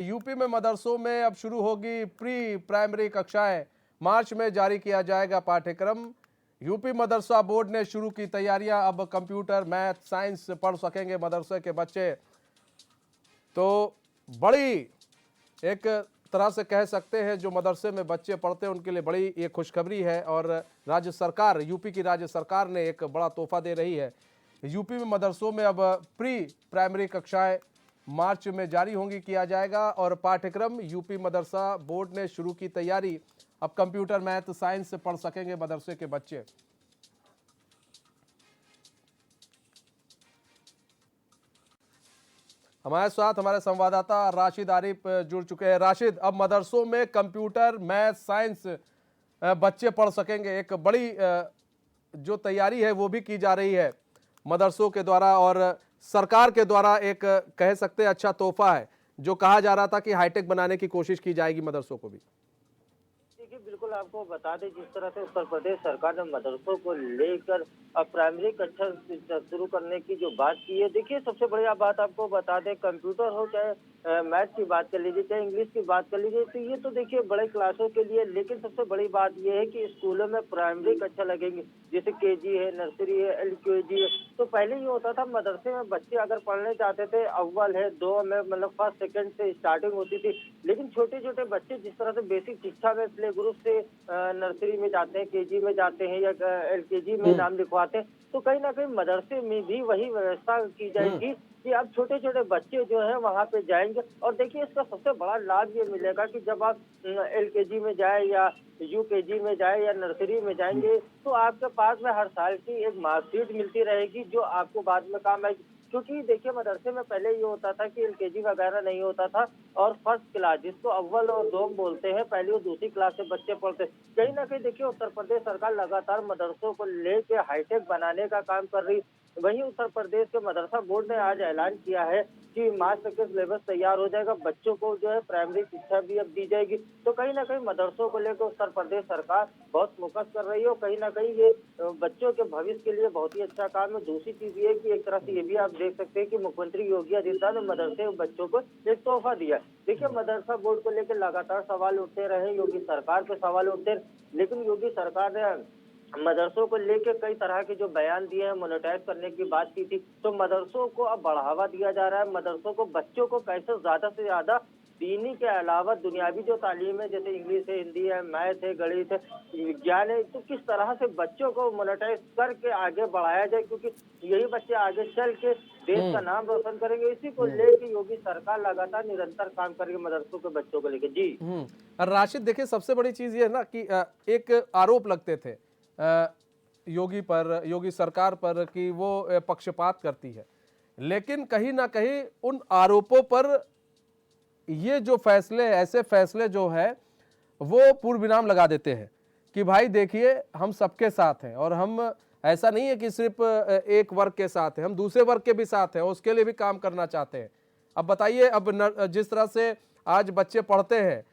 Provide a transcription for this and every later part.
UP में मदरसों में अब शुरू होगी प्री प्राइमरी कक्षाएं। मार्च में जारी किया जाएगा पाठ्यक्रम। यूपी मदरसा बोर्ड ने शुरू की तैयारियां। अब कंप्यूटर, मैथ, साइंस पढ़ सकेंगे मदरसे के बच्चे। तो बड़ी एक तरह से कह सकते हैं जो मदरसे में बच्चे पढ़ते हैं उनके लिए बड़ी ये खुशखबरी है। और राज्य सरकार, यूपी की राज्य सरकार ने एक बड़ा तोहफा दे रही है। यूपी में मदरसों में अब प्री प्राइमरी कक्षाएं मार्च में जारी होंगी, किया जाएगा। और पाठ्यक्रम यूपी मदरसा बोर्ड ने शुरू की तैयारी। अब कंप्यूटर, मैथ, साइंस पढ़ सकेंगे मदरसे के बच्चे। हमारे साथ हमारे संवाददाता राशिद आरिफ जुड़ चुके हैं। राशिद, अब मदरसों में कंप्यूटर, मैथ, साइंस बच्चे पढ़ सकेंगे। एक बड़ी जो तैयारी है वो भी की जा रही है मदरसों के द्वारा और सरकार के द्वारा। एक कह सकते हैं अच्छा तोहफा है जो कहा जा रहा था कि हाईटेक बनाने की कोशिश की जाएगी मदरसों को भी। देखिए, बिल्कुल आपको बता दें, जिस तरह से उत्तर प्रदेश सरकार ने मदरसों को लेकर अब प्राइमरी कक्षा शुरू करने की जो बात की है। देखिए, सबसे बढ़िया बात आपको बता दें, कंप्यूटर हो चाहे मैथ की बात कर लीजिए, चाहे इंग्लिश की बात कर लीजिए, तो ये तो देखिए बड़े क्लासों के लिए। लेकिन सबसे बड़ी बात ये है कि स्कूलों में प्राइमरी कक्षा लगेंगी, जैसे केजी है, नर्सरी है, एलकेजी है। तो पहले ये होता था, मदरसे में बच्चे अगर पढ़ने जाते थे, अव्वल है, दो में, मतलब फर्स्ट सेकंड से स्टार्टिंग होती थी। लेकिन छोटे छोटे बच्चे जिस तरह से बेसिक शिक्षा में प्ले ग्रुप से नर्सरी में जाते हैं, केजी में जाते हैं या एलकेजी में नाम लिखवाते हैं, तो कहीं ना कहीं मदरसे में भी वही व्यवस्था की जाएगी कि अब छोटे छोटे बच्चे जो है वहां पे जाएंगे। और देखिए, इसका सबसे बड़ा लाभ ये मिलेगा कि जब आप एलकेजी में जाए या यूकेजी में जाए या नर्सरी में जाएंगे, तो आपके पास में हर साल की एक मार्कशीट मिलती रहेगी जो आपको बाद में काम आएगी। क्योंकि देखिए, मदरसे में पहले ये होता था कि एलकेजी वगैरह नहीं होता था, और फर्स्ट क्लास, जिसको अव्वल और दोम बोलते हैं, पहली और दूसरी क्लास से बच्चे पढ़ते। कहीं ना कहीं देखिए, उत्तर प्रदेश सरकार लगातार मदरसों को लेके हाईटेक बनाने का काम कर रही। वहीं उत्तर प्रदेश के मदरसा बोर्ड ने आज ऐलान किया है कि मार्च तक के सिलेबस तैयार हो जाएगा, बच्चों को जो है प्राइमरी शिक्षा भी अब दी जाएगी। तो कहीं ना कहीं मदरसों को लेकर उत्तर प्रदेश सरकार बहुत फोकस कर रही है, और कहीं ना कहीं ये बच्चों के भविष्य के लिए बहुत ही अच्छा काम है। दूसरी चीज ये कि एक तरह से ये भी आप देख सकते हैं कि मुख्यमंत्री योगी आदित्यनाथ ने मदरसे के बच्चों को एक तोहफा दिया। देखिए, मदरसा बोर्ड को लेकर लगातार सवाल उठते रहे, योगी सरकार पे सवाल उठते रहे, लेकिन योगी सरकार ने मदरसों को लेकर कई तरह के जो बयान दिए हैं, मोनेटाइज करने की बात की थी। तो मदरसों को अब बढ़ावा दिया जा रहा है। मदरसों को बच्चों को कैसे ज्यादा से ज्यादा दीनी के अलावा दुनियावी जो तालीम है, जैसे इंग्लिश है, हिंदी है, मैथ है, गणित है, विज्ञान है, तो किस तरह से बच्चों को मोनेटाइज करके आगे बढ़ाया जाए, क्योंकि यही बच्चे आगे चल के देश का नाम रोशन करेंगे। इसी को लेकर योगी सरकार लगातार निरंतर काम कर रही है मदरसों के बच्चों को लेकर। जी। और राशिद, देखिए सबसे बड़ी चीज ये है ना कि एक आरोप लगते थे योगी पर, योगी सरकार पर कि वो पक्षपात करती है। लेकिन कहीं ना कहीं उन आरोपों पर ये जो फैसले, ऐसे फैसले जो है वो पूर्ण विराम लगा देते हैं कि भाई देखिए हम सबके साथ हैं। और हम, ऐसा नहीं है कि सिर्फ एक वर्ग के साथ हैं, हम दूसरे वर्ग के भी साथ हैं, उसके लिए भी काम करना चाहते हैं। अब बताइए, अब जिस तरह से आज बच्चे पढ़ते हैं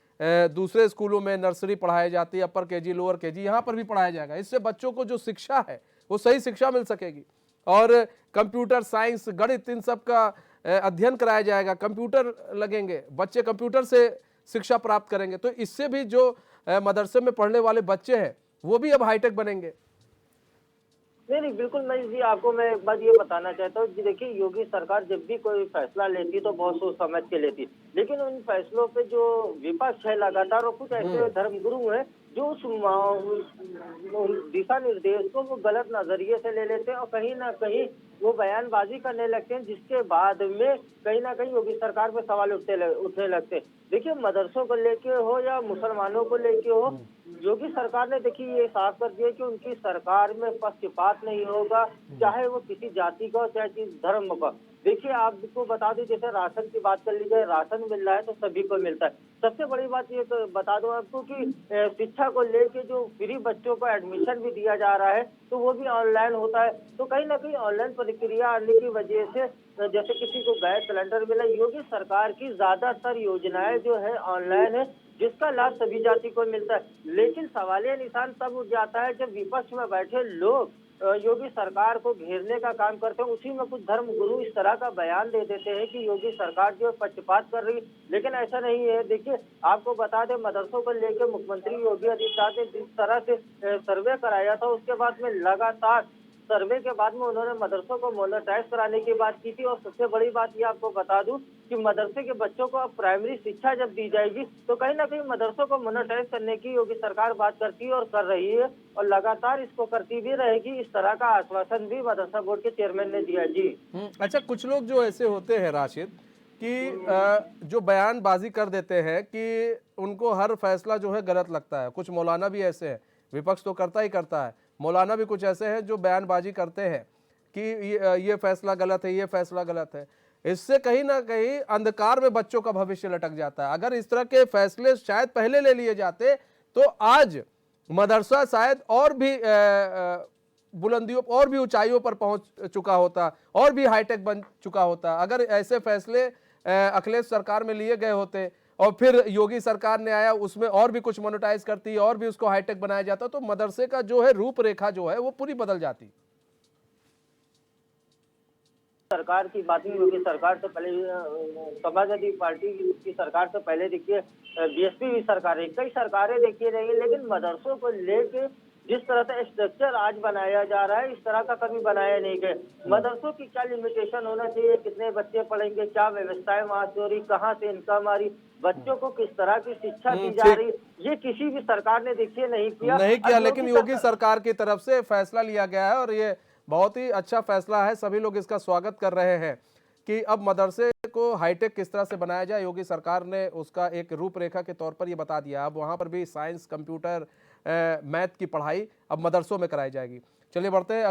दूसरे स्कूलों में, नर्सरी पढ़ाई जाती है, अपर केजी, लोअर केजी, यहाँ पर भी पढ़ाया जाएगा। इससे बच्चों को जो शिक्षा है वो सही शिक्षा मिल सकेगी। और कंप्यूटर, साइंस, गणित, इन सब का अध्ययन कराया जाएगा। कंप्यूटर लगेंगे, बच्चे कंप्यूटर से शिक्षा प्राप्त करेंगे। तो इससे भी जो मदरसे में पढ़ने वाले बच्चे हैं वो भी अब हाईटेक बनेंगे। नहीं नहीं, बिल्कुल मैं जी, आपको मैं एक बात ये बताना चाहता हूँ कि देखिए, योगी सरकार जब भी कोई फैसला लेती तो बहुत सोच समझ के लेती। लेकिन उन फैसलों पे जो विपक्ष है लगातार, और कुछ ऐसे धर्मगुरु हैं जो उस दिशा निर्देश को वो गलत नजरिए से ले लेते हैं, और कहीं ना कहीं वो बयानबाजी करने लगते हैं, जिसके बाद में कहीं ना कहीं योगी सरकार पे सवाल उठने लगते हैं। देखिए, मदरसों को लेके हो या मुसलमानों को लेके हो, योगी सरकार ने देखिए ये साफ कर दिया कि उनकी सरकार में पक्षपात नहीं होगा, चाहे वो किसी जाति का हो, चाहे किसी धर्म का। देखिए, आपको बता दें, जैसे राशन की बात कर ली जाए, राशन मिल रहा है तो सभी को मिलता है। सबसे बड़ी बात ये तो बता दूं आपको कि शिक्षा को लेके जो फ्री बच्चों को एडमिशन भी दिया जा रहा है, तो वो भी ऑनलाइन होता है। तो कहीं ना कहीं ऑनलाइन प्रक्रिया आने की वजह से जैसे किसी को गैस सिलेंडर मिला, योगी सरकार की ज्यादातर योजनाएं जो है ऑनलाइन है, जिसका लाभ सभी जाति को मिलता है। लेकिन सवालिया निशान तब उठ जाता है जब विपक्ष में बैठे लोग योगी सरकार को घेरने का काम करते हैं, उसी में कुछ धर्म गुरु इस तरह का बयान दे देते हैं कि योगी सरकार जो है पक्षपात कर रही, लेकिन ऐसा नहीं है। देखिए, आपको बता दें, मदरसों को लेकर मुख्यमंत्री योगी आदित्यनाथ ने जिस तरह से सर्वे कराया था, उसके बाद में लगातार सर्वे के बाद में उन्होंने मदरसों को मोनेटाइज कराने की बात की थी। और सबसे बड़ी बात ये आपको बता दूं कि मदरसे के बच्चों को अब प्राइमरी शिक्षा जब दी जाएगी, तो कहीं ना कहीं मदरसों को मोनेटाइज करने की योगी सरकार बात करती है और कर रही है, और लगातार इसको करती भी रहेगी। इस तरह का आश्वासन भी मदरसा बोर्ड के चेयरमैन ने दिया। जी अच्छा, कुछ लोग जो ऐसे होते हैं राशिद कि जो बयानबाजी कर देते हैं कि उनको हर फैसला जो है गलत लगता है। कुछ मौलाना भी ऐसे हैं, विपक्ष तो करता ही करता है, मौलाना भी कुछ ऐसे हैं जो बयानबाजी करते हैं कि ये फैसला गलत है, ये फैसला गलत है। इससे कहीं ना कहीं अंधकार में बच्चों का भविष्य लटक जाता है। अगर इस तरह के फैसले शायद पहले ले लिए जाते तो आज मदरसा शायद और भी बुलंदियों और भी ऊंचाइयों पर पहुंच चुका होता, और भी हाईटेक बन चुका होता। अगर ऐसे फैसले अखिलेश सरकार में लिए गए होते और फिर योगी सरकार ने आया, उसमें और भी कुछ मोनेटाइज करती और भी उसको हाईटेक बनाया जाता, तो मदरसे का जो है रूपरेखा जो है वो पूरी बदल जाती। सरकार की बात नहीं होगी। सरकार से पहले समाजवादी पार्टी की सरकार से पहले देखिए बीएसपी की सरकार है, कई सरकारें देखी रही, लेकिन मदरसों को लेके जिस तरह से स्ट्रक्चर आज बनाया जा रहा है, इस तरह का कभी बनाया नहीं गया। मदरसों की क्या लिमिटेशन होना चाहिए, कितने बच्चे पढ़ेंगे, क्या व्यवस्थाएं वहां से हो रही, कहाँ से इनकम आ रही, बच्चों को किस तरह की शिक्षा दी जा रही, ये किसी भी सरकार ने देखिए नहीं किया। लेकिन योगी सरकार की तरफ से फैसला लिया गया है और ये बहुत ही अच्छा फैसला है। सभी लोग इसका स्वागत कर रहे हैं कि अब मदरसे को हाईटेक किस तरह से बनाया जाए। योगी सरकार ने उसका एक रूपरेखा के तौर पर ये बता दिया। अब वहाँ पर भी साइंस, कंप्यूटर, मैथ की पढ़ाई अब मदरसों में कराई जाएगी। चलिए बढ़ते हैं।